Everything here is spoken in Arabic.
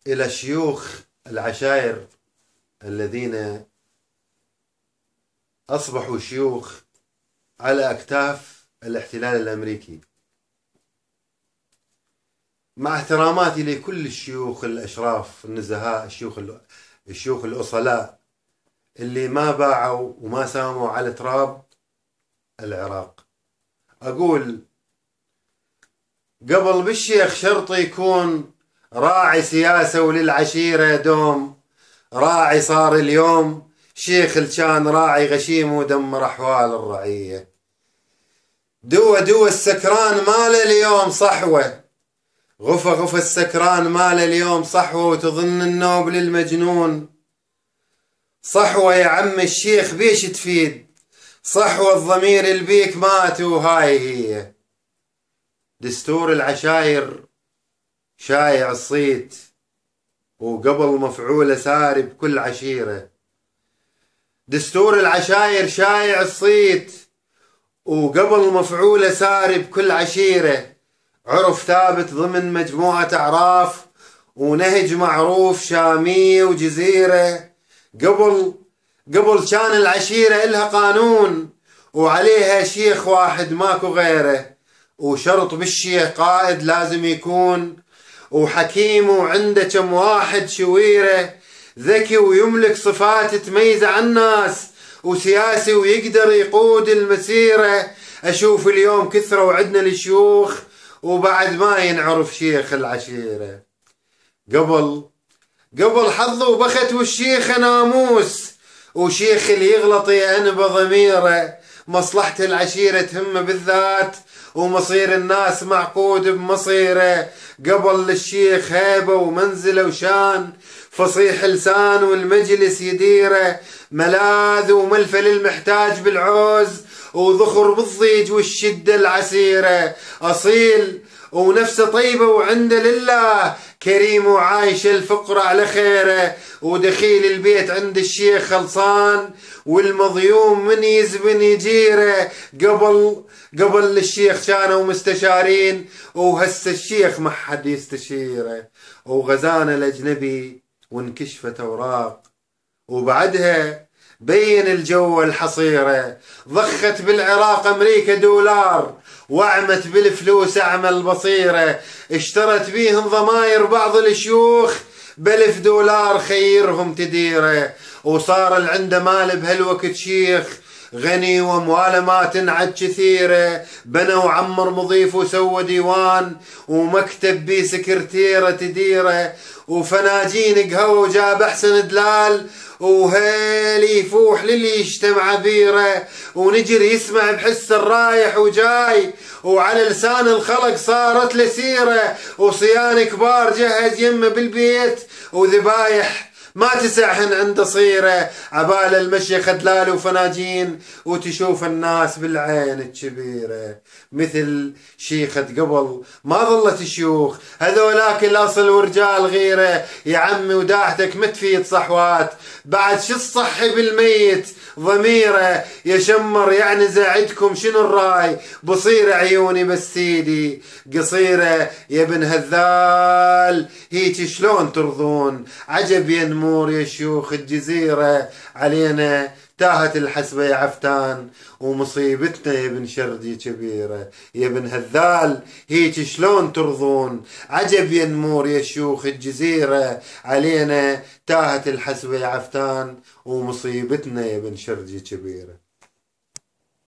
إلى الشيوخ العشائر الذين أصبحوا شيوخ على أكتاف الاحتلال الأمريكي، مع احتراماتي لكل الشيوخ الأشراف النزهاء، الشيوخ الأصلاء اللي ما باعوا وما ساموا على تراب العراق، أقول قبل بالشيخ شرط يكون راعي سياسة وللعشيرة دوم راعي، صار اليوم شيخ الكان راعي غشيم ودمر أحوال الرعية. دوا السكران ماله اليوم صحوة، غفى السكران ماله اليوم صحوة، وتظن النوب للمجنون صحوة. يا عم الشيخ بيش تفيد صحوة، الضمير البيك مات وهاي هي. دستور العشاير شايع الصيت، وقبل مفعوله ساري بكل عشيرة. دستور العشاير شايع الصيت، وقبل مفعوله ساري بكل عشيرة. عرف ثابت ضمن مجموعة أعراف، ونهج معروف شامية وجزيرة. قبل كان العشيرة إلها قانون، وعليها شيخ واحد ماكو غيره، وشرط بالشيخ قائد لازم يكون، وحكيم وعنده كم واحد شويره، ذكي ويملك صفات تميزه عن الناس، وسياسي ويقدر يقود المسيرة. أشوف اليوم كثرة وعدنا الشيوخ وبعد ما ينعرف شيخ العشيرة. قبل حظ وبخت والشيخ ناموس، وشيخ اللي يغلط يأنب ضميره. مصلحة العشيرة تهمه بالذات، ومصير الناس معقود بمصيره. قبل للشيخ هيبة ومنزله وشان، فصيح لسان والمجلس يديره. ملاذ وملفل المحتاج بالعوز، وذخر بالضيج والشدة العسيرة. أصيل ونفسه طيبة وعنده لله، كريم وعايش الفقر على خيره. ودخيل البيت عند الشيخ خلصان، والمظيوم من يزبن يجيره. قبل للشيخ كانوا مستشارين، وهسه الشيخ ما حد يستشيره. وغزانا الأجنبي وانكشفت أوراق، وبعدها بين الجو الحصيرة. ضخت بالعراق أمريكا دولار، وعمت بالفلوس أعمى البصيرة. اشترت بيهم ضماير بعض الشيوخ، ب1000 دولار خيرهم تديره. وصار اللي عنده مال بهالوقت شيخ غني، وامواله ما تنعد كثيره. بنى وعمر مضيف وسوى ديوان، ومكتب بيه سكرتيره تديره. وفناجين قهوه وجاب احسن دلال، وهيلي يفوح للي يجتمع بيره. ونجري يسمع بحس الرايح وجاي، وعلى لسان الخلق صارت لسيره. وصيان كبار جهز يمه بالبيت، وذبايح ما تسعهن عند صيره. عبال المشي خدلال وفناجين، وتشوف الناس بالعين الكبيرة. مثل شيخة قبل ما ظلت شيوخ، هذولاك الأصل ورجال غيره. يا عمي وداحتك متفيد صحوات، بعد شو الصحي بالميت ضميره. يشمر يعني زعدكم شنو الراي، بصير عيوني بس سيدي قصيره. يا ابن هذال هيك شلون ترضون، عجب يا نمور يا شيوخ الجزيرة. علينا تاهت الحسبة يا عفتان، ومصيبتنا يا ابن شردي كبيرة. يا ابن هذال هيك شلون ترضون، عجب يا نمور يا شيوخ الجزيرة. علينا تاهت الحسبة يا عفتان، ومصيبتنا يا ابن شردي كبيرة.